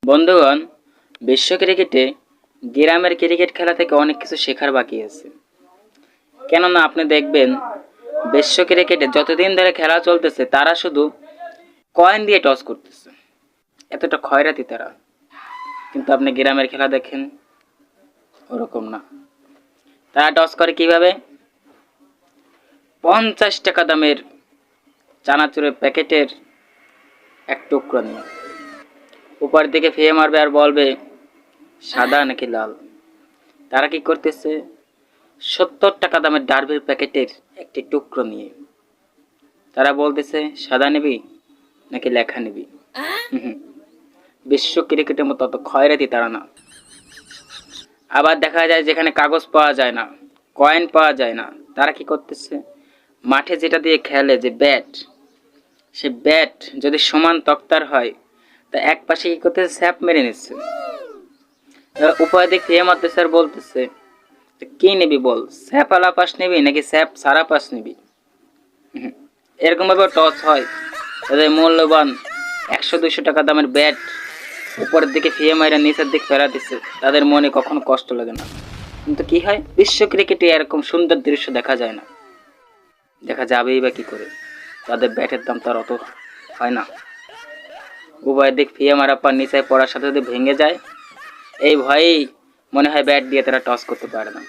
বন্ধুগণ, বিশ্ব ক্রিকেটে গ্রামের ক্রিকেট খেলা থেকে অনেক কিছু শেখার বাকি আছে। কেননা আপনি দেখবেন বিশ্ব ক্রিকেটে যতদিন ধরে খেলা চলতেছে তারা শুধু কয়েন দিয়ে টস করতেছে, এতটা খয়রাতি তারা। কিন্তু আপনি গ্রামের খেলা দেখেন, ওরকম না। তারা টস করে কিভাবে? 50 টাকা দামের চানাচুরের প্যাকেটের এক টুকরো নিয়ে উপর দিকে ফিরে মারবে আর বলবে সাদা নাকি লাল। তারা কি করতেছে? 70 টাকা দামের ডার্বির প্যাকেটের একটি টুকরো নিয়ে তারা বলতেছে সাদা নিবি নাকি লেখা নিবি। বিশ্ব ক্রিকেটের মতো অত খয়রাতি তারা না। আবার দেখা যায় যেখানে কাগজ পাওয়া যায় না, কয়েন পাওয়া যায় না, তারা কি করতেছে? মাঠে যেটা দিয়ে খেলে, যে ব্যাট, সে ব্যাট যদি সমান তক্তার হয় তা এক পাশে কি করতেছে? স্যাপ মেরে নিচ্ছে। উপায় দিক ফিরে মারতেছে আর বলতেছে কি নিবি বল, স্যাপ আলা পাশ নিবি নাকি স্যাপ সারা পাশ নিবি। এরকম ভাবে টস হয়। তাদের মূল্যবান 100-200 টাকা দামের ব্যাট উপরের দিকে ফিরে মাইরা নিচের দিকে ফেরা দিচ্ছে, তাদের মনে কখনো কষ্ট লাগে না। কিন্তু কি হয়, বিশ্ব ক্রিকেটে এরকম সুন্দর দৃশ্য দেখা যায় না। দেখা যাবেই বা কি করে, তাদের ব্যাটের দাম তার অত হয় না। উভয়ের দিক ফিরে মারা পর নিচে পড়ার সাথে যদি ভেঙে যায়, এই ভয়েই মনে হয় ব্যাট দিয়ে তারা টস করতে পারে না।